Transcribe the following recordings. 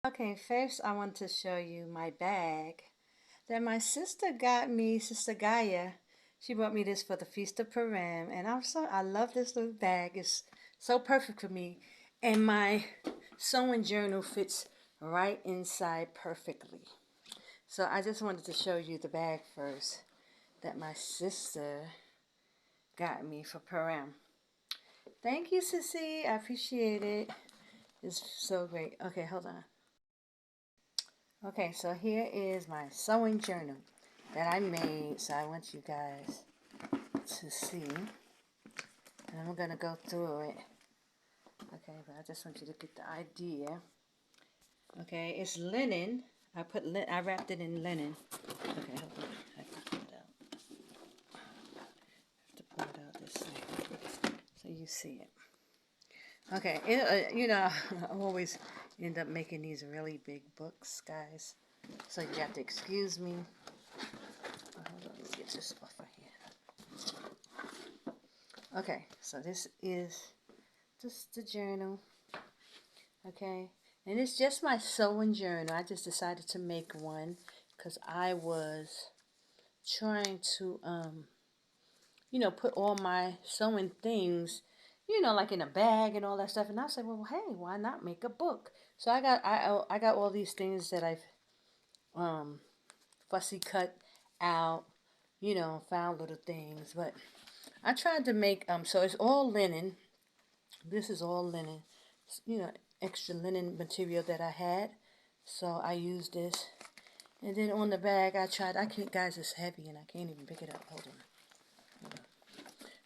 Okay, first I want to show you my bag that my sister got me, Sister Gaia. She brought me this for the Feast of Purim, and I love this little bag. It's so perfect for me, and my sewing journal fits right inside perfectly. So I just wanted to show you the bag first that my sister got me for Purim. Thank you, Sissy. I appreciate it. It's so great. Okay, hold on. Okay, so here is my sewing journal that I made. So I want you guys to see. And I'm going to go through it. Okay, but I just want you to get the idea. Okay, it's linen. I wrapped it in linen. Okay, hold on. I have to pull it out. I have to pull it out this way so you see it. Okay, I always end up making these really big books, guys. So you have to excuse me. Hold on, let me get this off of here. Okay, so this is just the journal. Okay, and it's just my sewing journal. I just decided to make one because I was trying to, put all my sewing things, like in a bag and all that stuff. And I said, well, hey, why not make a book? So I got all these things that I've fussy cut out, found little things. But I tried to make so it's all linen. This is all linen, extra linen material that I had. So I used this. And then on the bag, I can't, guys, it's heavy and I can't even pick it up. Hold on.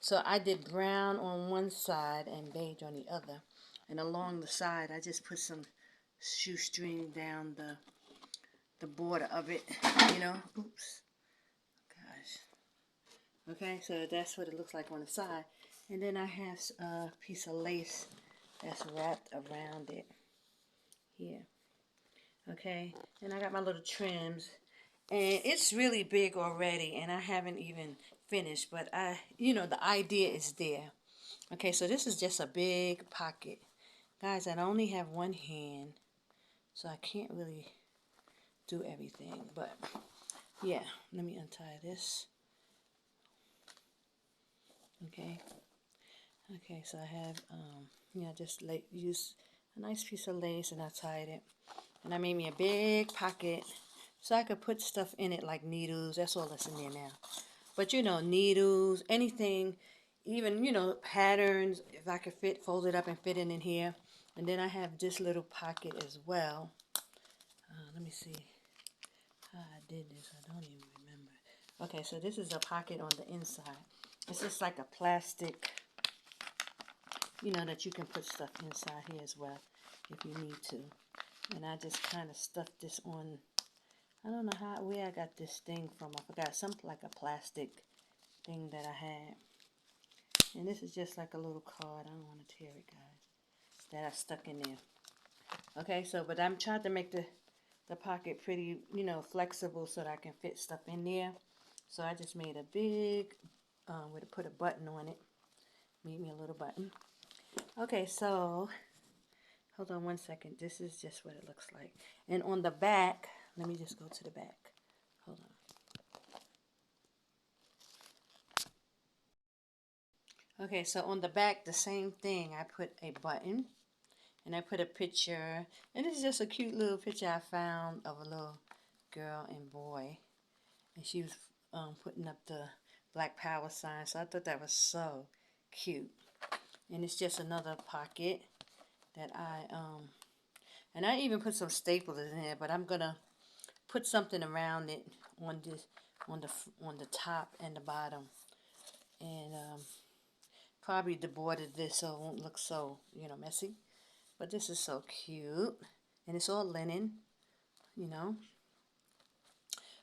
So I did brown on one side and beige on the other. And along the side, I just put some shoestring down the border of it, Oops. Gosh. Okay, so that's what it looks like on the side. And then I have a piece of lace that's wrapped around it here. Okay, and I got my little trims. And it's really big already, and I haven't even finished, but the idea is there. Okay, so this is just a big pocket. Guys, I only have one hand, so I can't really do everything, but yeah, let me untie this. Okay. Okay, so I have, just use a nice piece of lace and I tied it. And I made me a big pocket so I could put stuff in it like needles. That's all that's in there now. But needles, anything, even, patterns, if I could fold it up and fit it in here. And then I have this little pocket as well. Let me see how I did this. I don't even remember. Okay, so this is a pocket on the inside. It's just like a plastic, that you can put stuff inside here as well if you need to. And I just kind of stuffed this on. I don't know where I got this thing from. I forgot, something like a plastic thing that I had. And this is just like a little card. I don't want to tear it, guys. That I stuck in there. Okay, so, but I'm trying to make the pocket pretty, flexible so that I can fit stuff in there. So I just made a big, where to put a button on it. Made me a little button. Okay, so, hold on one second. This is just what it looks like. And on the back, let me just go to the back. Hold on. Okay, so on the back, the same thing. I put a button. And I put a picture. And this is just a cute little picture I found of a little girl and boy. And she was putting up the Black Power sign. So I thought that was so cute. And it's just another pocket that and I even put some staples in there, but I'm gonna put something around it on the top and the bottom, and probably deborder this so it won't look so messy. But this is so cute, and it's all linen.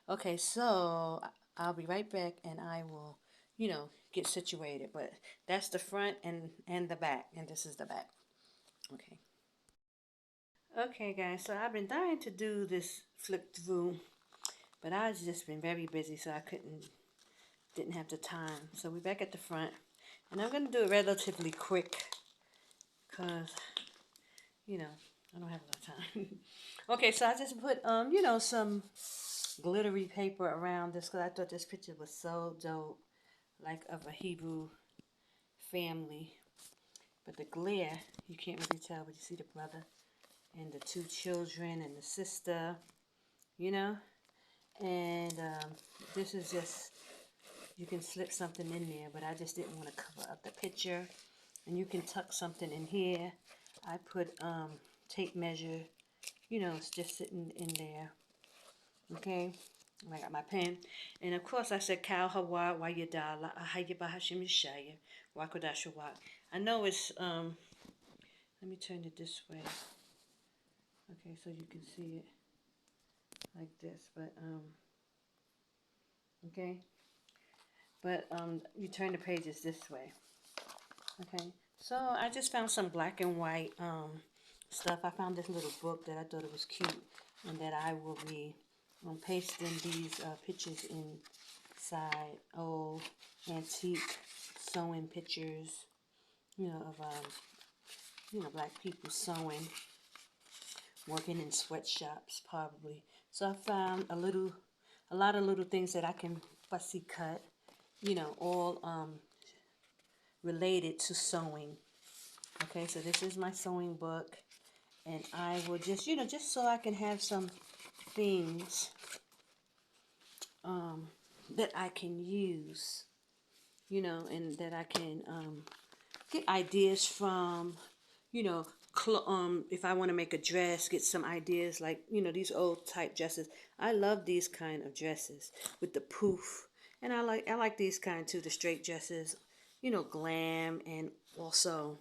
Okay, so I'll be right back, and I will get situated. But that's the front and the back, and this is the back. Okay. Okay, guys, so I've been dying to do this flip through, but I've just been very busy, so I didn't have the time. So we're back at the front, and I'm going to do it relatively quick, because, I don't have a lot of time. Okay, so I just put some glittery paper around this because I thought this picture was so dope, like of a Hebrew family. But the glare, you can't really tell, but you see the brother and the two children and the sister, you know. And this is just, you can slip something in there, but I just didn't want to cover up the picture. And you can tuck something in here. I put tape measure, it's just sitting in there. Okay, I got my pen. And of course I said Kal Hawa wa Yadala AHAYAH Yashaya wa Qadash Rawach. I know it's let me turn it this way. Okay, so you can see it like this, but okay. But you turn the pages this way. Okay. So I just found some black and white stuff. I found this little book that I thought it was cute, and that I will be pasting these pictures inside. Old antique sewing pictures, of black people sewing, working in sweatshops probably. So I found a lot of little things that I can fussy cut, all related to sewing. Okay, so this is my sewing book, and I will just so I can have some things that I can use, and that I can get ideas from, you know, if I want to make a dress, get some ideas like, these old type dresses. I love these kind of dresses with the poof, and I like these kind too, the straight dresses, glam, and also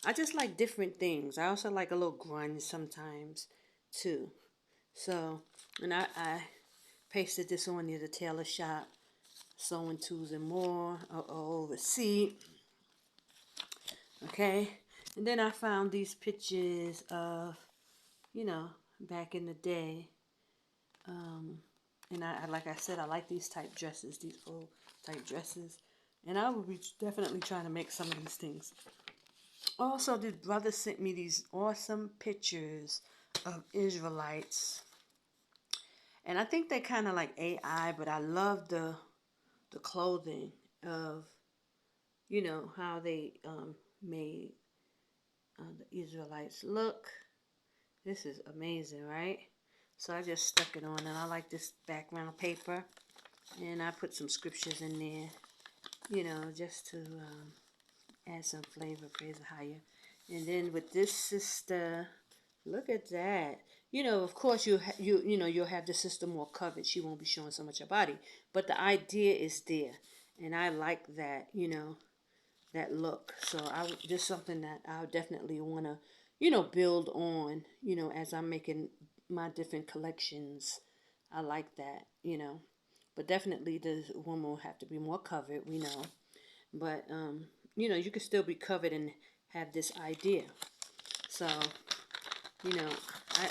I just like different things. I also like a little grunge sometimes too. So, and I pasted this on near the tailor shop, sewing tools and more, over seat. Okay, and then I found these pictures of, back in the day. And I like I said, I like these type dresses, these old type dresses. And I will be definitely trying to make some of these things. Also, this brother sent me these awesome pictures of Israelites. And I think they're kind of like AI, but I love the clothing of, how they made the Israelites look. This is amazing, right? So I just stuck it on, and I like this background paper. And I put some scriptures in there, just to add some flavor, praise AHAYAH. And then with this sister, look at that. Of course you'll have the sister more covered. She won't be showing so much her body, but the idea is there, and I like that. That look. So this is something that I definitely want to, build on. As I'm making my different collections. I like that. But definitely the woman will have to be more covered. We know, but you can still be covered and have this idea. So you know,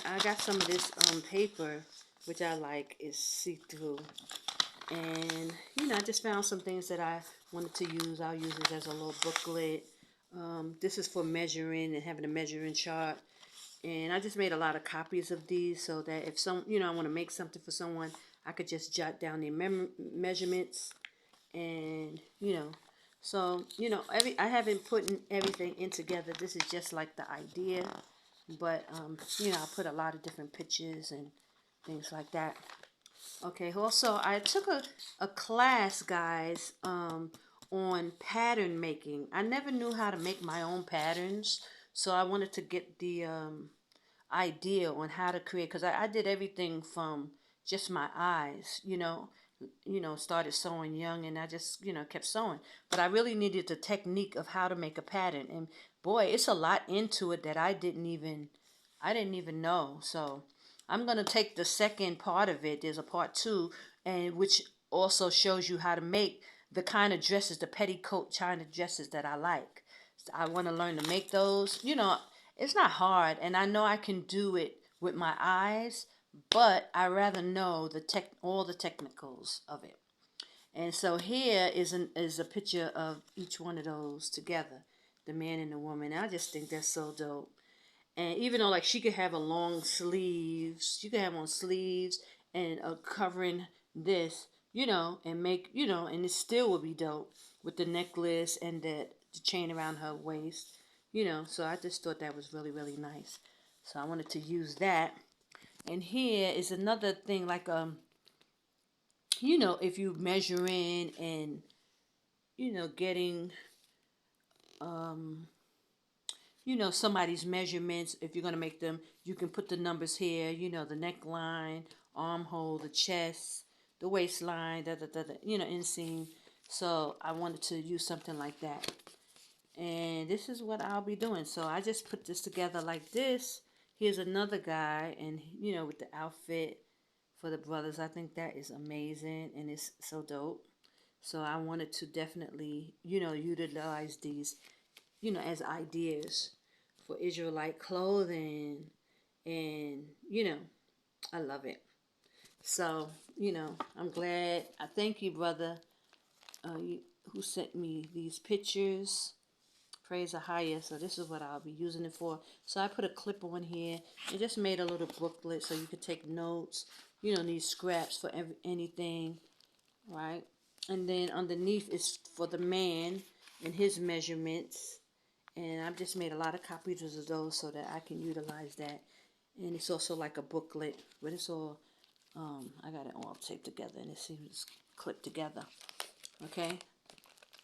I got some of this paper, which I like, is see-through. And, I just found some things that I wanted to use. I'll use it as a little booklet. This is for measuring and having a measuring chart. And I just made a lot of copies of these so that if I want to make something for someone, I could just jot down their measurements. And, so, I haven't put everything in together. This is just like the idea. But, I put a lot of different pictures and things like that. Okay, also, I took a class, guys, on pattern making. I never knew how to make my own patterns, so I wanted to get the idea on how to create, because I did everything from just my eyes, started sewing young, and I just, kept sewing. But I really needed the technique of how to make a pattern, and boy, it's a lot into it that I didn't even know. So I'm going to take the second part of it. There's a part two, and which also shows you how to make the kind of dresses, the petticoat China dresses that I like. So I want to learn to make those. It's not hard, and I know I can do it with my eyes, but I rather know all the technicals of it. And so here is a picture of each one of those together, the man and the woman. I just think that's so dope. And even though like she could have a long sleeves, she could have on sleeves and covering this, and make, and it still would be dope with the necklace and the chain around her waist, So I just thought that was really, really nice. So I wanted to use that. And here is another thing like if you measuring and getting um somebody's measurements, if you're going to make them, you can put the numbers here, the neckline, armhole, the chest, the waistline, inseam. So I wanted to use something like that. And this is what I'll be doing. So I just put this together like this. Here's another guy, and with the outfit for the brothers. I think that is amazing and it's so dope. So I wanted to definitely, utilize these, as ideas for Israelite clothing. And, I love it. So, I'm glad. I thank you, brother, who sent me these pictures. Praise AHAYAH. So this is what I'll be using it for. So I put a clip on here and just made a little booklet so you could take notes. These scraps for anything, right? And then underneath is for the man and his measurements. And I've just made a lot of copies of those so that I can utilize that. And it's also like a booklet, but it's all, I got it all taped together and it seems clipped together. Okay?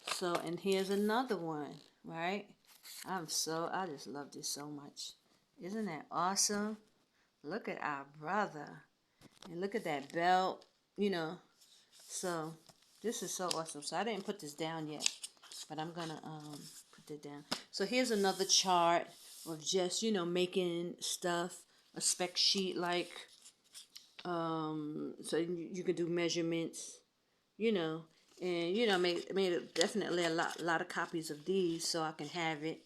So, and here's another one, right? I just love this so much. Isn't that awesome? Look at our brother. And look at that belt, So, this is so awesome. So, I didn't put this down yet, but I'm going to put it down. So, here's another chart of just, making stuff, a spec sheet like, so you can do measurements, and made definitely a lot of copies of these so I can have it.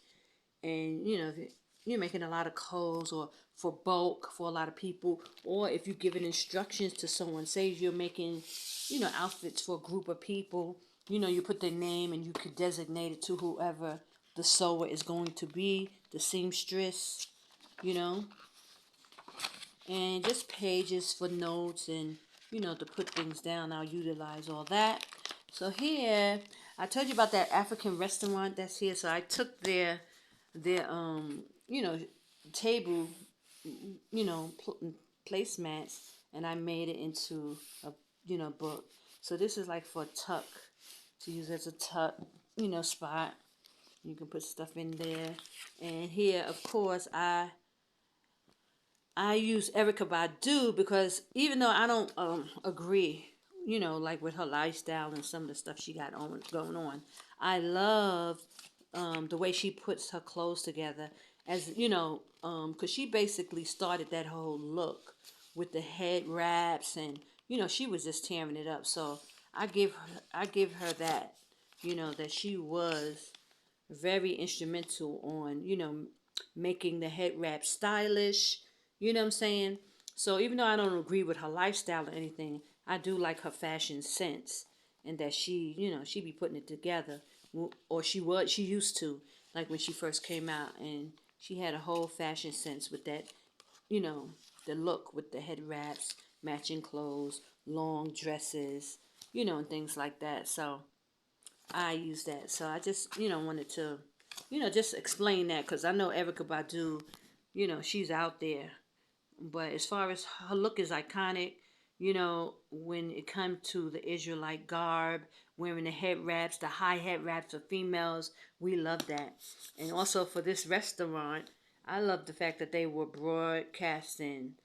And if you're making a lot of clothes or for bulk for a lot of people, or if you're giving instructions to someone, say if you're making outfits for a group of people, you put their name and you could designate it to whoever the sewer is going to be, the seamstress, and just pages for notes and to put things down. I'll utilize all that. So here I told you about that African restaurant that's here. So I took their table, placemats, and I made it into a book. So this is like for a tuck, to use as a tuck spot. You can put stuff in there. And here, of course, I use Erykah Badu because even though I don't agree, like with her lifestyle and some of the stuff she got going on, I love the way she puts her clothes together. As because she basically started that whole look with the head wraps, and she was just tearing it up. So I give her that, that she was very instrumental on making the head wrap stylish. You know what I'm saying? So even though I don't agree with her lifestyle or anything, I do like her fashion sense, and that she be putting it together, or she used to, like when she first came out, and she had a whole fashion sense with that, you know, the look with the head wraps, matching clothes, long dresses, and things like that. So I use that. So I just, wanted to, just explain that because I know Erykah Badu, she's out there. But as far as her look is iconic, when it comes to the Israelite garb, wearing the head wraps, the high head wraps for females, we love that. And also for this restaurant, I love the fact that they were broadcasting,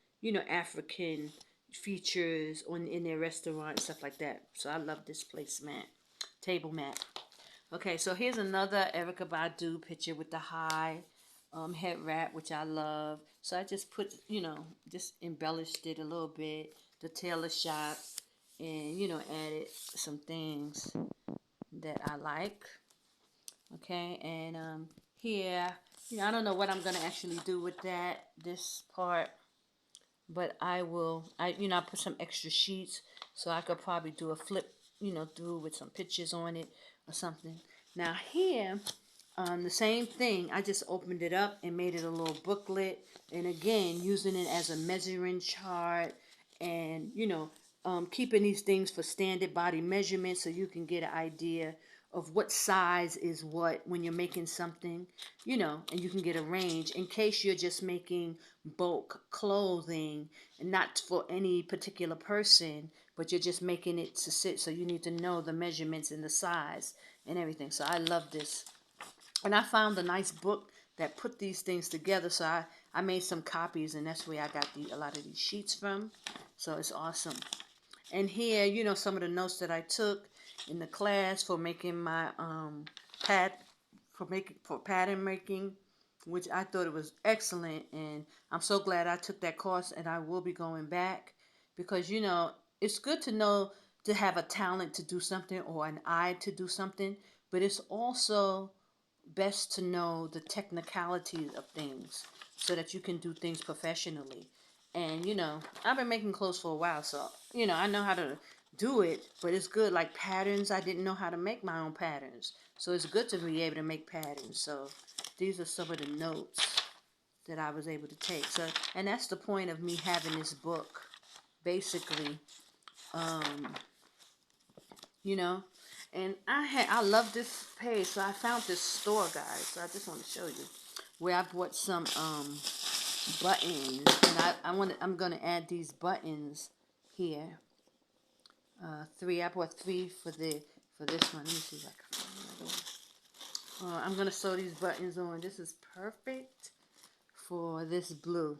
African features in their restaurant, stuff like that. So I love this placemat, table mat. Okay, so here's another Erykah Badu picture with the high head wrap, which I love. So I just put, just embellished it a little bit, the tailor shop, and, added some things that I like. Okay, and here, I don't know what I'm going to actually do with this part, but I put some extra sheets, so I could probably do a flip, through with some pictures on it or something. Now here, the same thing. I just opened it up and made it a little booklet. And again, using it as a measuring chart and, keeping these things for standard body measurements so you can get an idea of what size is what when you're making something, and you can get a range in case you're just making bulk clothing and not for any particular person, but you're just making it to sit. So you need to know the measurements and the size and everything. So I love this. And I found a nice book that put these things together. So I made some copies, and that's where I got a lot of these sheets from. So it's awesome. And here, some of the notes that I took in the class for making my for pattern making, which I thought it was excellent. And I'm so glad I took that course, and I will be going back because it's good to know to have a talent to do something or an eye to do something, but it's also best to know the technicalities of things so that you can do things professionally. And I've been making clothes for a while, so I know how to do it, but it's good. Like patterns, I didn't know how to make my own patterns, so it's good to be able to make patterns. So these are some of the notes that I was able to take. So, and that's the point of me having this book, basically. You know, and I love this page. So I found this store, guys. So I just want to show you where I bought some buttons, and I'm gonna add these buttons here. I bought three for this one. Let me see if I can find another one. I'm gonna sew these buttons on. This is perfect for this blue.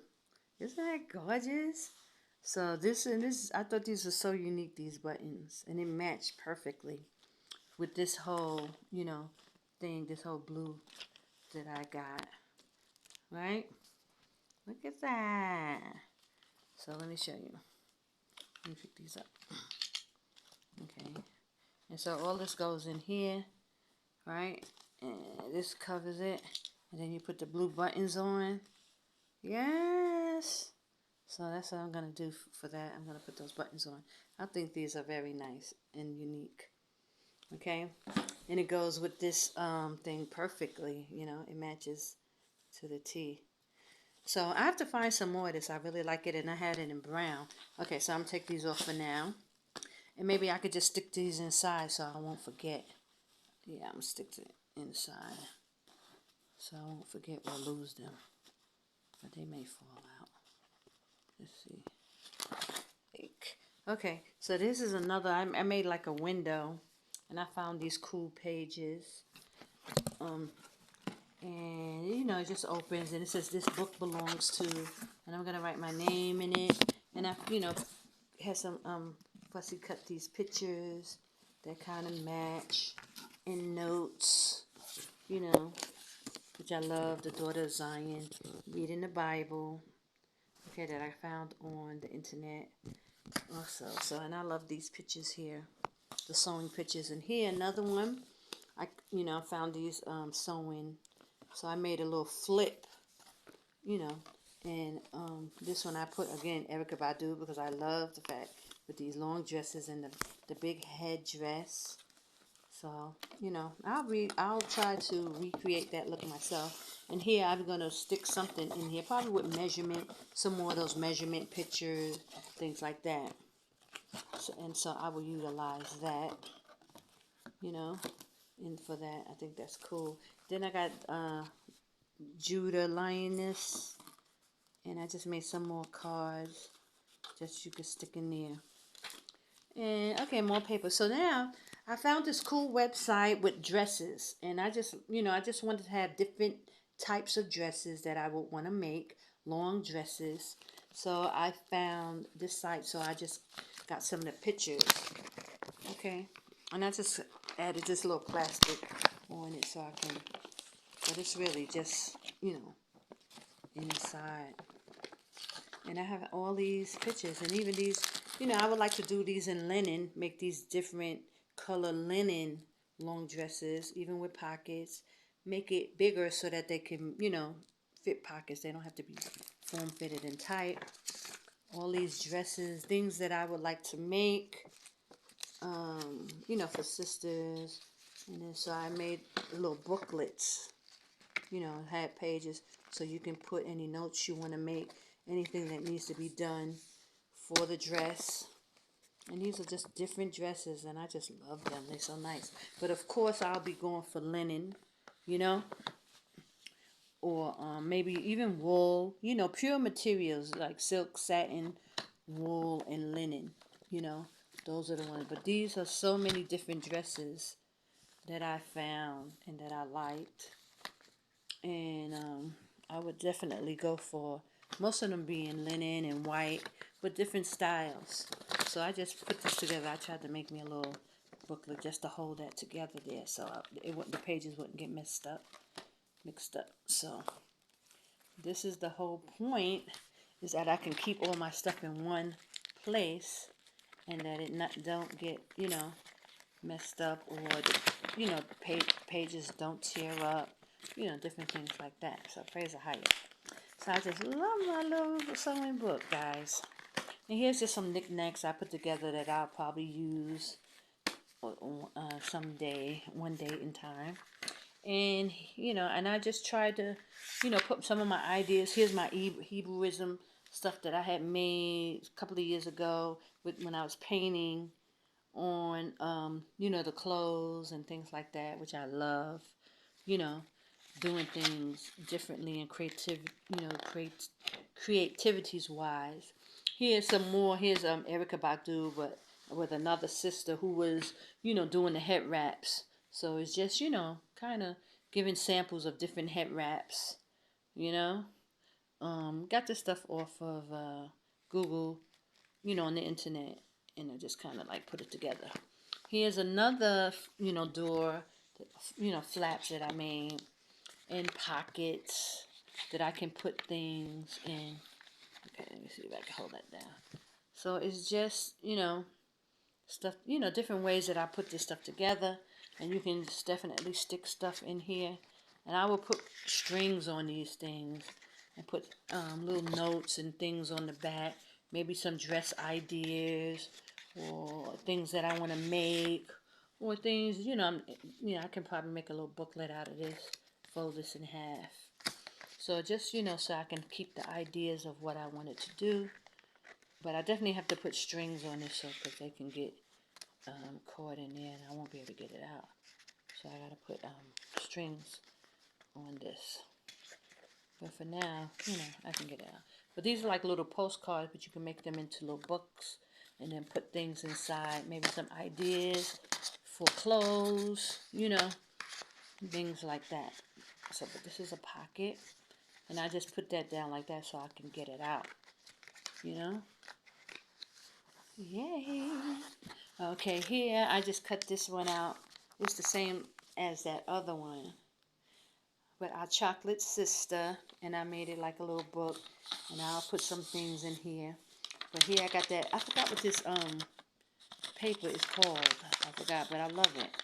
Isn't that gorgeous? So this, I thought these were so unique, these buttons, and they match perfectly with this whole, thing, this whole blue that I got, right? Look at that. So let me show you. Let me pick these up. Okay. And so all this goes in here, right? And this covers it. And then you put the blue buttons on. Yes. So that's what I'm going to do for that. I'm going to put those buttons on. I think these are very nice and unique. Okay. And it goes with this thing perfectly. It matches to the T. So I have to find some more of this. I really like it, and I had it in brown. Okay, so I'm going to take these off for now. And maybe I could just stick these inside so I won't forget. Yeah, I'm going to stick it inside so I won't forget or lose them. But they may fall out. Let's see. Okay, so this is another, I made like a window, and I found these cool pages. And it just opens, and it says this book belongs to, and I'm gonna write my name in it. And I have some fussy cut these pictures that kind of match, and notes, which I love. The daughter of Zion, reading the Bible. Okay, that I found on the internet also. So, and I love these pictures here, the sewing pictures. And here another one. I found these sewing. So I made a little flip, and this one I put again Erica Badu because I love the fact with these long dresses and the big head dress. So I'll try to recreate that look myself. And here I'm gonna stick something in here, probably with measurement, some more of those measurement pictures, things like that. So I will utilize that, and for that I think that's cool. Then I got Judah Lioness, and I just made some more cards that you could stick in there. And okay, more paper. So now I found this cool website with dresses, and I just wanted to have different types of dresses that I would want to make, long dresses. So I found this site, so I just got some of the pictures. Okay, and I just added this little plastic on it so I can, but it's really just, inside. And I have all these pictures, and even these, I would like to do these in linen, make these different color linen long dresses, even with pockets, make it bigger so that they can, fit pockets. They don't have to be form-fitted and tight. All these dresses, things that I would like to make, for sisters And then so I made little booklets, you know, had pages so you can put any notes you want to make, anything that needs to be done for the dress. And these are just different dresses, and I just love them. They're so nice. But of course, I'll be going for linen, you know, or maybe even wool, you know, pure materials like silk, satin, wool, and linen, you know. Those are the ones. But these are so many different dresses that I found and that I liked. And I would definitely go for most of them being linen and white with different styles. So I just put this together. I tried to make me a little booklet just to hold that together there, so the pages wouldn't get mixed up. So this is the whole point, is that I can keep all my stuff in one place, and that it don't get, you know, messed up, or you know, pages don't tear up, you know, different things like that. So praise AHAYAH. So I just love my little sewing book, guys. And here's just some knickknacks I put together that I'll probably use someday, one day in time. And, you know, and I just tried to, you know, put some of my ideas. Here's my Hebrewism stuff that I had made a couple of years ago when I was painting on, you know, the clothes and things like that, which I love, you know, doing things differently and creativities wise. Here's some more. Here's Erica Badu, but with another sister who was, you know, doing the head wraps. So it's just, you know, kind of giving samples of different head wraps, you know. Got this stuff off of Google, you know, on the internet, and I just kind of like put it together. Here's another, you know, door, you know, flaps that I made, and pockets that I can put things in. Okay, let me see if I can hold that down. So it's just, you know, stuff, you know, different ways that I put this stuff together, and you can just definitely stick stuff in here. And I will put strings on these things and put little notes and things on the back, maybe some dress ideas or things that I want to make, or things, you know, I can probably make a little booklet out of this, fold this in half. So just, you know, so I can keep the ideas of what I wanted to do. But I definitely have to put strings on this, so because they can get caught in there and I won't be able to get it out. So I got to put strings on this. But for now, you know, I can get it out. But these are like little postcards, but you can make them into little books and then put things inside. Maybe some ideas for clothes, you know, things like that. So, but this is a pocket. And I just put that down like that so I can get it out, you know. Yay. Okay, here I just cut this one out. It's the same as that other one, but our chocolate sister, and I made it like a little book, and I'll put some things in here. But here I got that, I forgot what this paper is called. I forgot, but I love it.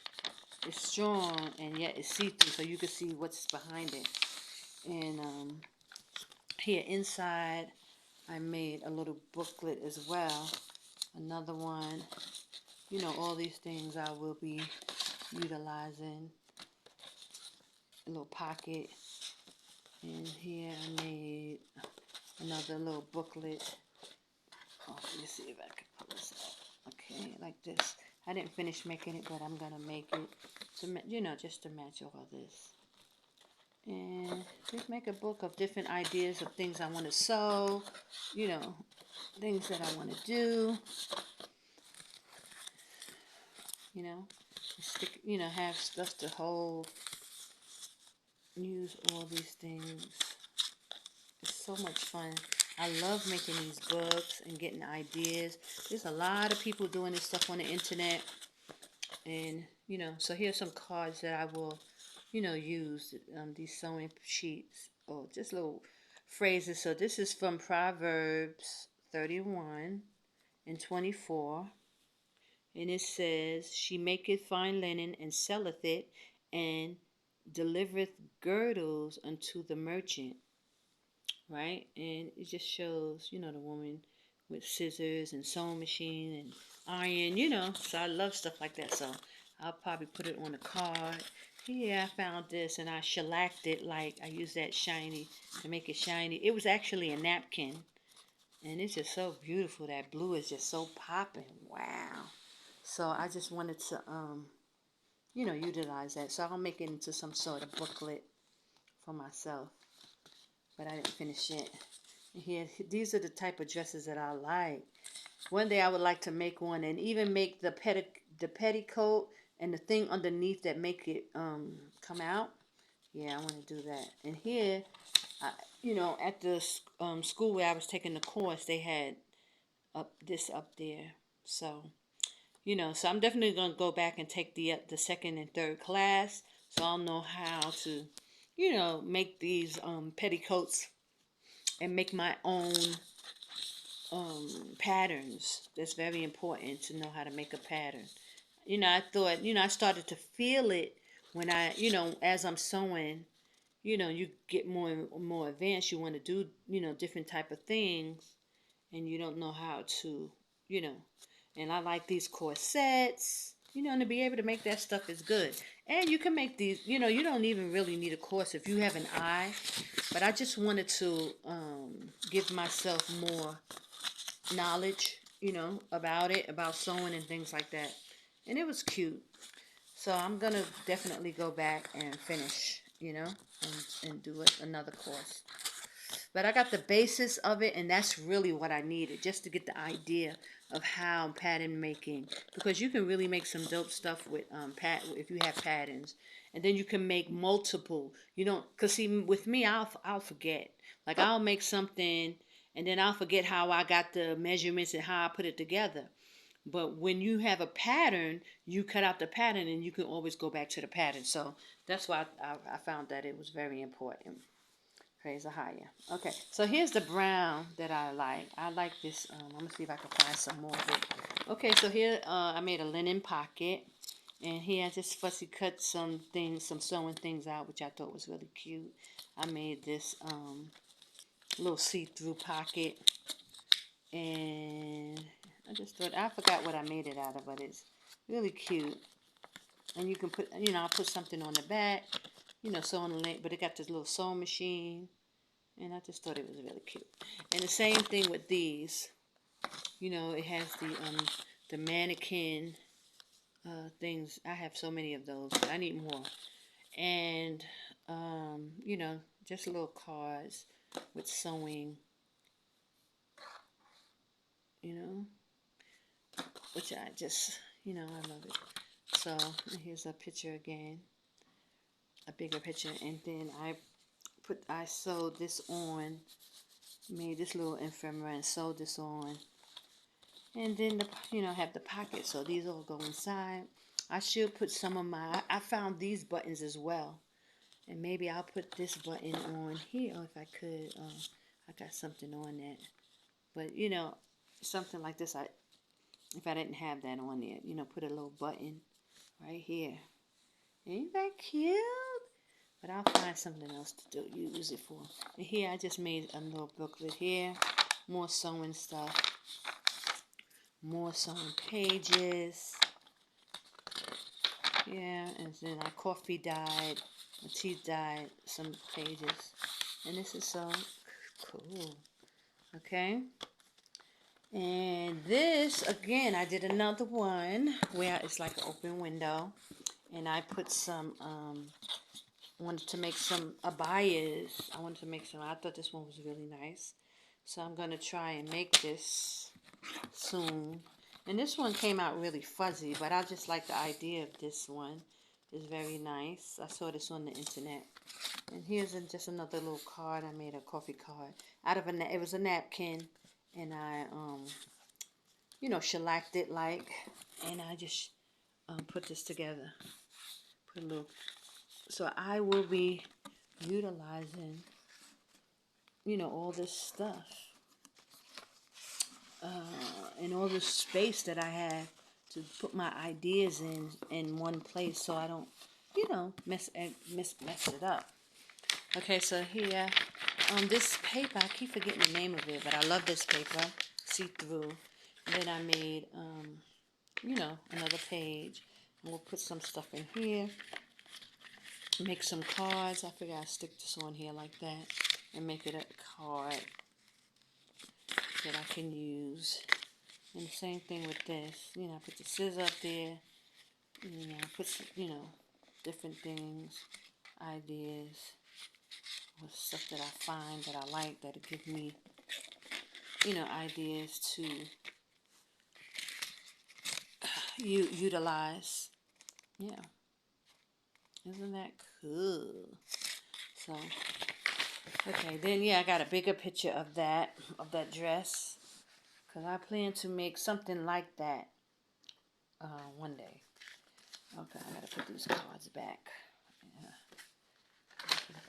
It's strong, and yet it's see-through, so you can see what's behind it. And here inside, I made a little booklet as well. Another one. You know, all these things I will be utilizing. A little pocket. And here I made another little booklet. Oh, let me see if I can pull this out. Okay, like this. I didn't finish making it, but I'm going to make it to, you know, just to match all this. And just make a book of different ideas of things I want to sew, you know, things that I want to do, you know, stick, you know, have stuff to hold, use all these things. It's so much fun. I love making these books and getting ideas. There's a lot of people doing this stuff on the internet. And, you know, so here's some cards that I will, you know, use. These sewing sheets or just little phrases. So this is from Proverbs 31 and 24. And it says, she maketh fine linen and selleth it, and delivereth girdles unto the merchant. Right? And it just shows, you know, the woman with scissors and sewing machine and iron, you know. So I love stuff like that. So I'll probably put it on a card. Here I found this and I shellacked it, like I used that shiny to make it shiny. It was actually a napkin. And it's just so beautiful. That blue is just so popping. Wow. So I just wanted to, utilize that. So I'll make it into some sort of booklet for myself. But I didn't finish it. And here, these are the type of dresses that I like. One day I would like to make one and even make the petticoat and the thing underneath that make it come out. Yeah, I want to do that. And here, at the school where I was taking the course, they had this up there. So, so I'm definitely going to go back and take the second and third class. So I'll know how to, make these petticoats and make my own patterns. That's very important to know how to make a pattern. I thought, I started to feel it when as I'm sewing, you get more and more advanced. You want to do, different type of things, and you don't know how to, you know. And I like these corsets, and to be able to make that stuff is good. And you can make these, you don't even really need a course if you have an eye. But I just wanted to give myself more knowledge, about it, about sewing and things like that. And it was cute. So I'm going to definitely go back and finish, and do another course. But I got the basis of it, and that's really what I needed, just to get the idea of how pattern making, because you can really make some dope stuff with if you have patterns, and then you can make multiple. Cause see, with me, I'll forget. Like I'll make something, and then I'll forget how I got the measurements and how I put it together. But when you have a pattern, you cut out the pattern, and you can always go back to the pattern. So that's why I found that it was very important. Praise AHAYAH. Okay, so here's the brown that I like. I like this. I'm going to see if I can find some more of it. Okay, so here I made a linen pocket. And here I just fussy cut some sewing things out, which I thought was really cute. I made this little see-through pocket. And I forgot what I made it out of, but it's really cute. And you can put, I'll put something on the back, sew on the leg, but it got this little sewing machine. And I just thought it was really cute. And the same thing with these. It has the mannequin things. I have so many of those. I need more. And, just little cards with sewing, which I just, I love it. So here's a picture again, a bigger picture. And then I sewed this on, made this little ephemera and sewed this on. And then, have the pocket. So these all go inside. I should put some of I found these buttons as well. And maybe I'll put this button on here if I could. I got something on that. But, something like this, if I didn't have that on there, put a little button right here. Ain't that cute? But I'll find something else to use it for. And here I just made a little booklet here. More sewing stuff. More sewing pages. Yeah, and then I coffee dyed, my tea dyed some pages. And this is so cool. Okay. And this, again, I did another one where it's like an open window. And I put some, wanted to make some abayas. I thought this one was really nice. So I'm going to try and make this soon. And this one came out really fuzzy, but I just like the idea of this one. It's very nice. I saw this on the internet. And here's just another little card. I made a coffee card out of it was a napkin, and I shellacked it and I just put this together. Put a little. So I will be utilizing all this stuff. And all this space that I have to put my ideas in one place, so I don't, mess it up. Okay, so here, this paper, I keep forgetting the name of it, but I love this paper, see through. And then I made, another page. We'll put some stuff in here. Make some cards. I figure I'll stick this on here like that and make it a card that I can use. And the same thing with this. You know, I put the scissors up there. You know, put some, you know, different things, ideas, or stuff that I find that I like that'll give me, you know, ideas to utilize. Yeah. Isn't that cool? So, okay, then yeah, I got a bigger picture of that dress, because I plan to make something like that one day. Okay, I gotta put these cards back. Yeah,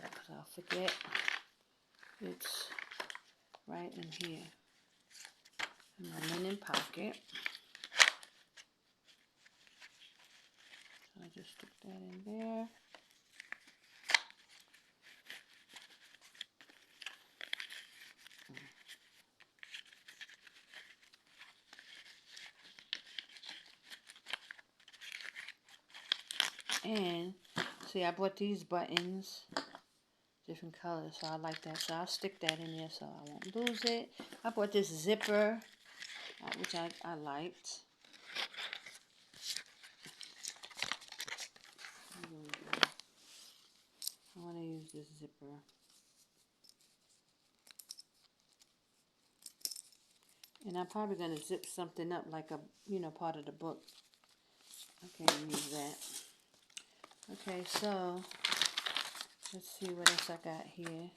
because I'll forget. It's right in here, in my linen pocket. So I just stick that in there. And see, I bought these buttons, different colors, so I like that. So I'll stick that in there so I won't lose it. I bought this zipper, which I liked. I want to use this zipper. And I'm probably going to zip something up like a, you know, part of the book. I can use that. Okay, so let's see what else I got here.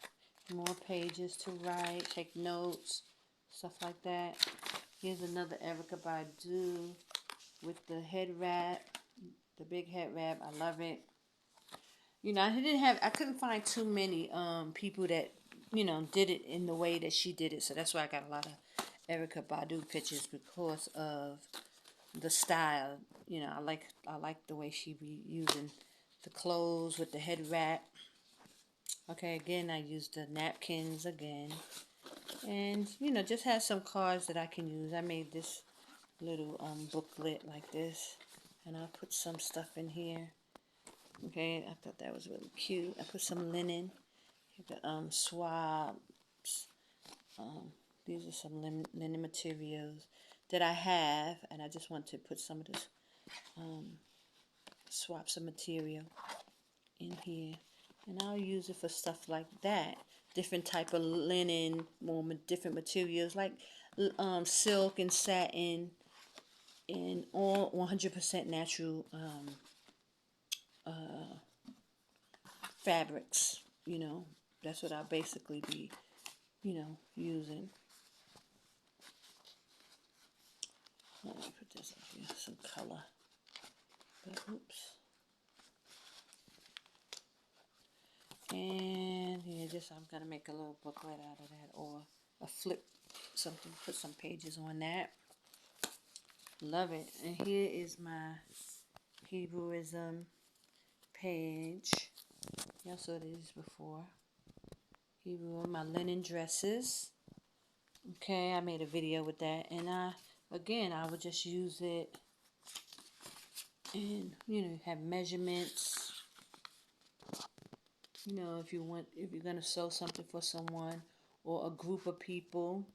More pages to write, take notes, stuff like that. Here's another Erica Badu with the head wrap, the big head wrap. I love it. You know, I couldn't find too many people that, you know, did it in the way that she did it. So that's why I got a lot of Erica Badu pictures, because of the style. You know, I like the way she be using the clothes with the head wrap. Okay, again, I used the napkins again. And, you know, just have some cards that I can use. I made this little booklet like this. And I'll put some stuff in here. Okay, I thought that was really cute. I put some linen. The swabs. These are some linen materials that I have. And I just want to put some of this swaps of material in here. And I'll use it for stuff like that. Different type of linen, different materials like silk and satin, and all 100% natural fabrics. You know, that's what I'll basically be, you know, using. Let me put this up here, some color. But, oops. And yeah, I'm gonna make a little booklet out of that, or a flip something, put some pages on that. Love it. And here is my Hebrewism page. Y'all saw these before. Hebrew, my linen dresses. Okay, I made a video with that, and I would just use it, and you know, have measurements. You know, if you're gonna sew something for someone or a group of people,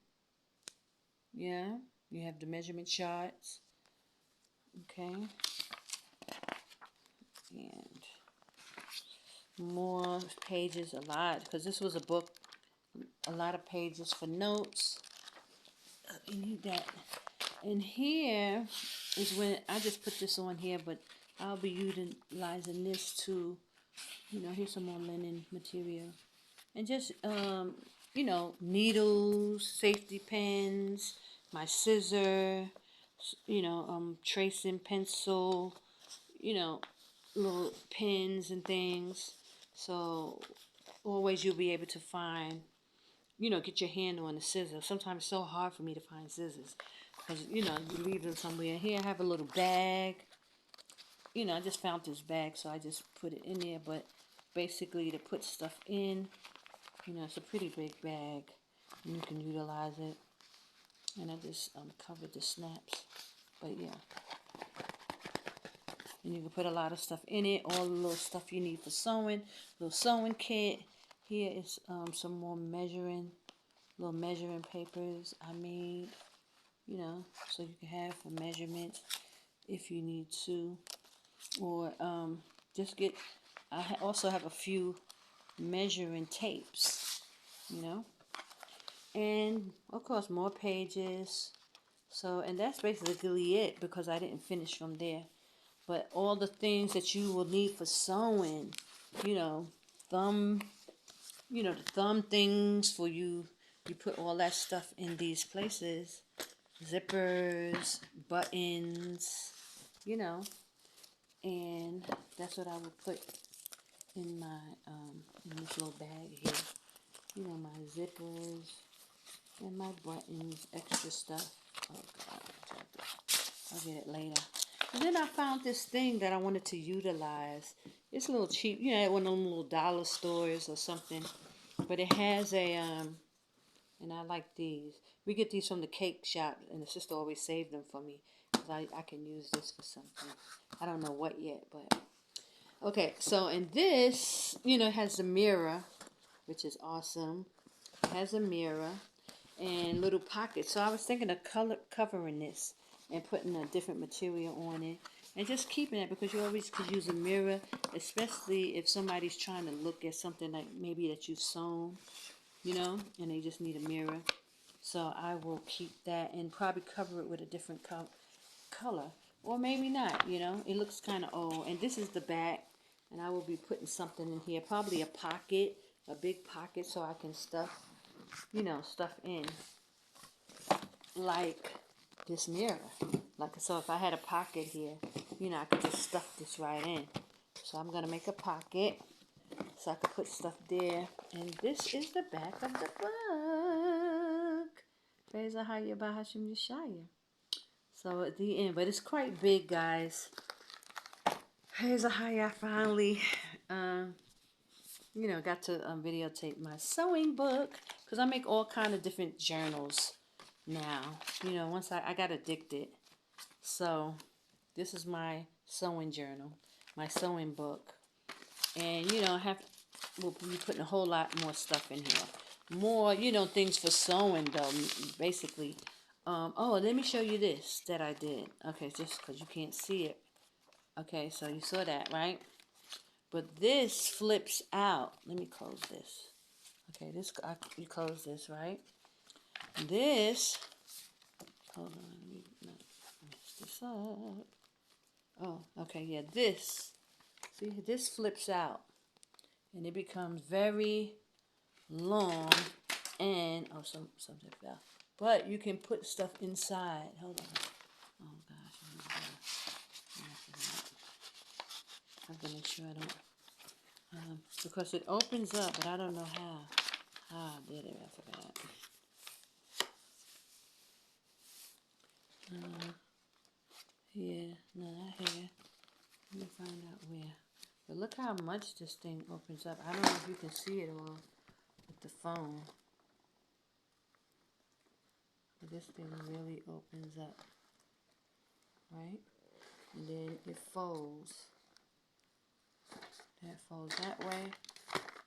yeah, you have the measurement charts. Okay, and more pages, a lot, because this was a book, a lot of pages for notes. You need that. And here is when I just put this on here, but I'll be utilizing this to, you know, here's some more linen material. And just, you know, needles, safety pins, my scissor, you know, tracing pencil, you know, little pins and things. So always you'll be able to find, you know, get your hand on the scissors. Sometimes it's so hard for me to find scissors, because, you know, you leave them somewhere. Here I have a little bag. You know, I just found this bag, so I just put it in there. But basically to put stuff in, you know, it's a pretty big bag, and you can utilize it. And I just covered the snaps. But yeah, And you can put a lot of stuff in it. All the little stuff you need for sewing. Little sewing kit. Here is some more little measuring papers I made. You know, so you can have for measurements if you need to. Or just get, I also have a few measuring tapes, you know. And of course more pages. So, and that's basically it because I didn't finish from there. But all the things that you will need for sewing, you know, the thumb things for you. You put all that stuff in these places. Zippers, buttons, you know. And that's what I would put in my, in this little bag here. You know, my zippers and my buttons, extra stuff. Oh God, I'll get it later. And then I found this thing that I wanted to utilize. It's a little cheap, you know, at one of them little dollar stores or something. But it has a, and I like these. We get these from the cake shop, and the sister always saved them for me. Because I can use this for something. I don't know what yet, but. Okay, so, and this, you know, has a mirror, which is awesome. It has a mirror and little pockets. So I was thinking of covering this and putting a different material on it. And just keeping it because you always could use a mirror, especially if somebody's trying to look at something like maybe that you've sewn, you know, and they just need a mirror. So I will keep that and probably cover it with a different color. Or maybe not, you know. It looks kind of old. And this is the back. And I will be putting something in here. Probably a pocket, a big pocket so I can stuff, you know, stuff in. Like this mirror. Like, so if I had a pocket here, you know, I could just stuff this right in. So I'm going to make a pocket so I could put stuff there. And this is the back of the book. Praise AHAYAH by Yashaya. So at the end, but it's quite big, guys. Praise AHAYAH finally, you know, got to videotape my sewing book. Because I make all kind of different journals now. You know, once I got addicted. So, this is my sewing journal. My sewing book. And, you know, we'll be putting a whole lot more stuff in here. More, you know, things for sewing, though, basically. Oh, let me show you this that I did. Okay, just because you can't see it. Okay, so you saw that, right? But this flips out. Let me close this. Okay, you close this, right? This, hold on, let me not mess this up. Oh, okay, yeah, this. See, this flips out. And it becomes very long. And, oh, something fell. But you can put stuff inside. Hold on. Oh, gosh. I have to make sure I don't. Because it opens up, but I don't know how. How I did it, I forgot. Here, no, not here. Let me find out where. But look how much this thing opens up. I don't know if you can see it all with the phone. But this thing really opens up. Right? And then it folds. That folds that way.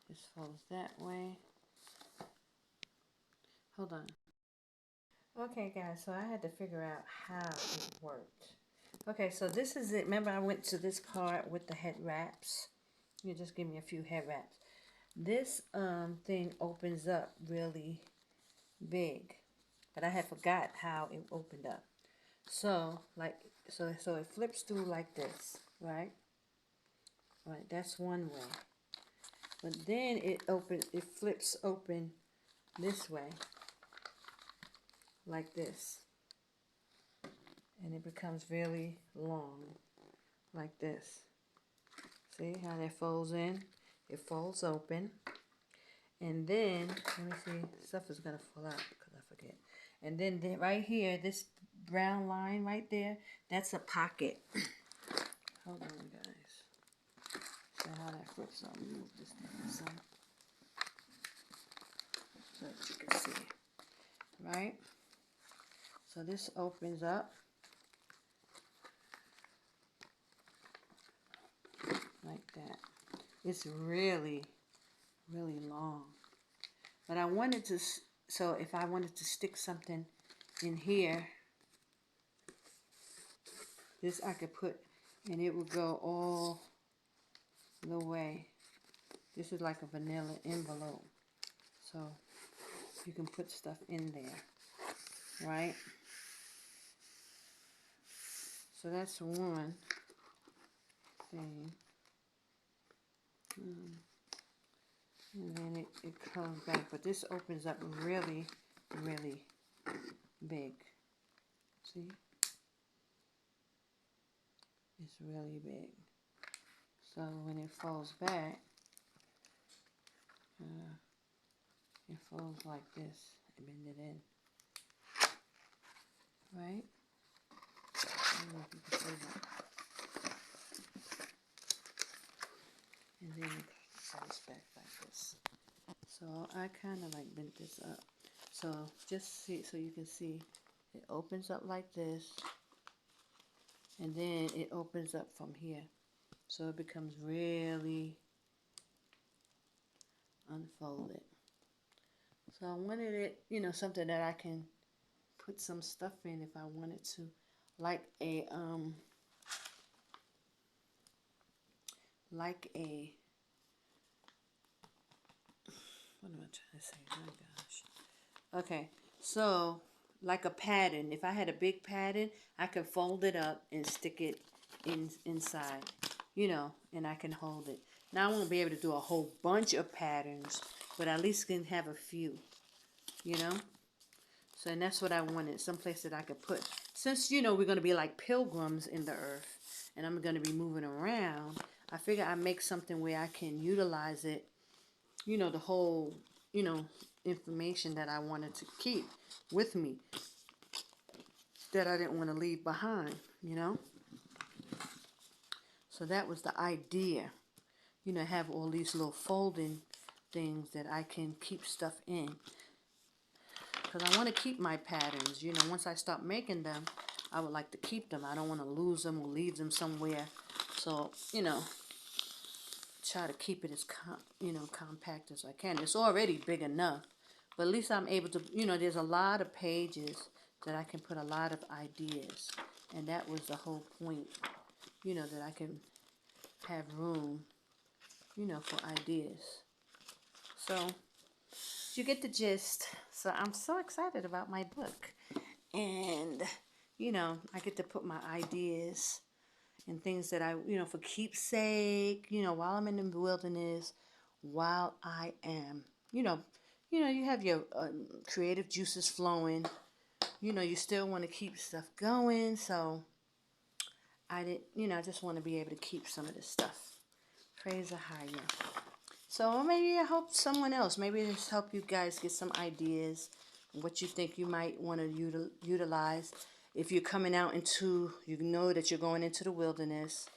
This folds that way. Hold on. Okay, guys, so I had to figure out how it worked. Okay, so this is it. Remember, I went to this card with the head wraps. You just give me a few head wraps. This thing opens up really big, but I had forgot how it opened up. So, so it flips through like this, right? Right, that's one way. But then it flips open this way, like this. And it becomes really long, like this. See how that folds in? It folds open. And then, let me see, stuff is going to fall out because I forget. And then right here, this brown line right there, that's a pocket. Hold on, guys. See how that flips out. Move this thing some so that you can see. Right? So this opens up. that. It's really, really long. But I wanted to, so if I wanted to stick something in here, this I could put, and it would go all the way. This is like a vanilla envelope. So you can put stuff in there, right? So that's one thing. And then it comes back. But this opens up really, really big. See? It's really big. So when it falls back, it folds like this. I bend it in. Right? I don't know if you can see that. And then it folds back like this. So I kind of like bent this up. So just see, so you can see, it opens up like this. And then it opens up from here. So it becomes really unfolded. So I wanted it, you know, something that I can put some stuff in if I wanted to. Like a, what am I trying to say? Oh my gosh. Okay, so like a pattern. If I had a big pattern, I could fold it up and stick it inside, you know, and I can hold it. Now I won't be able to do a whole bunch of patterns, but at least can have a few, you know. So, and that's what I wanted, someplace that I could put. Since, you know, we're going to be like pilgrims in the earth, and I'm going to be moving around, I figure I make something where I can utilize it, you know, the whole, you know, information that I wanted to keep with me, that I didn't want to leave behind, you know. So that was the idea, you know, have all these little folding things that I can keep stuff in. Because I want to keep my patterns, you know, once I start making them, I would like to keep them. I don't want to lose them or leave them somewhere. So, you know, try to keep it as, compact as I can. It's already big enough, but at least I'm able to, you know, there's a lot of pages that I can put a lot of ideas. And that was the whole point, you know, that I can have room, you know, for ideas. So, you get the gist. So I'm so excited about my book. And, you know, I get to put my ideas and things that I, you know, for keepsake, you know, while I'm in the wilderness, while I am, you have your creative juices flowing. You know, you still want to keep stuff going. So I just want to be able to keep some of this stuff. Praise AHAYAH. So maybe I hope someone else, maybe this help you guys get some ideas, what you think you might want to utilize. If you're coming out into, you know that you're going into the wilderness,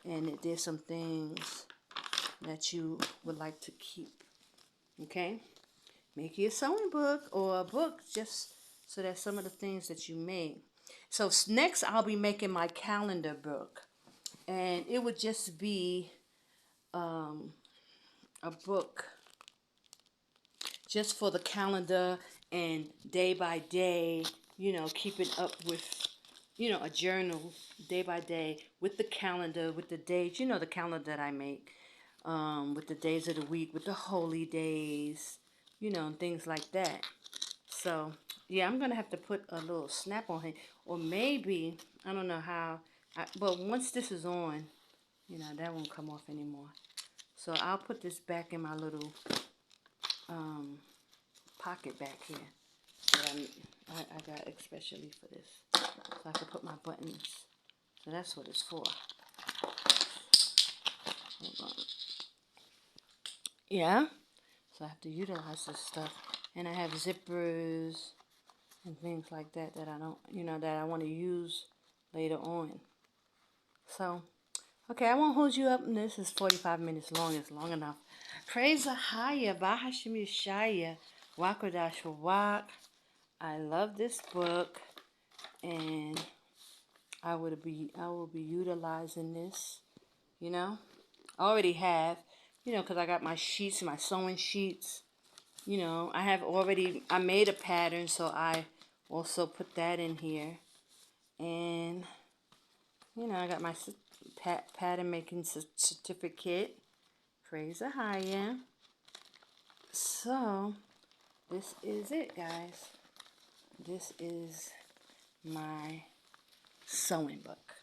and there's some things that you would like to keep. Okay? Make you a sewing book or a book just so that some of the things that you made. So next I'll be making my calendar book. And it would just be a book just for the calendar and day by day, you know, keeping up with, you know, a journal day by day with the calendar, with the days, you know, the calendar that I make, with the days of the week, with the holy days, you know, and things like that. So, yeah, I'm going to have to put a little snap on it, or maybe, I don't know how, but once this is on, you know, that won't come off anymore. So I'll put this back in my little pocket back here that I got especially for this. So I can put my buttons. So that's what it's for. Hold on. Yeah. So I have to utilize this stuff. And I have zippers and things like that that I don't, you know, that I want to use later on. So, okay, I won't hold you up. This is 45 minutes long. It's long enough. Praise AHAYAH, Yashaya, Qadash, Rawach. I love this book, and I will be utilizing this, you know. I already have, because I got my sheets, my sewing sheets. I made a pattern, so I also put that in here. And, I got my pattern making certificate. Praise AHAYAH. So, this is it, guys. This is my sewing book.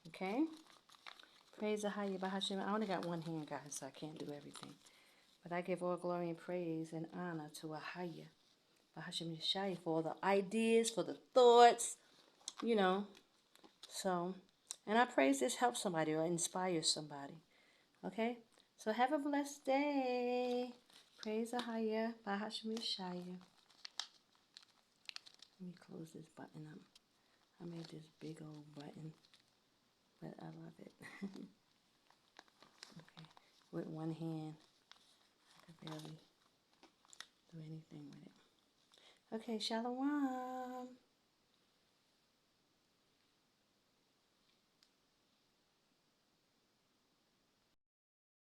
Okay? Praise AHAYAH Bahashim. I only got one hand, guys, so I can't do everything. But I give all glory and praise and honor to AHAYAH Bahashim Yashaya for all the ideas, for the thoughts, So, and I praise this helps somebody or inspires somebody. Okay? So have a blessed day. Praise AHAYAH Bahashim Yashaya. Let me close this button up. I made this big old button, but I love it. Okay, with one hand, I could barely do anything with it. Okay, shalom.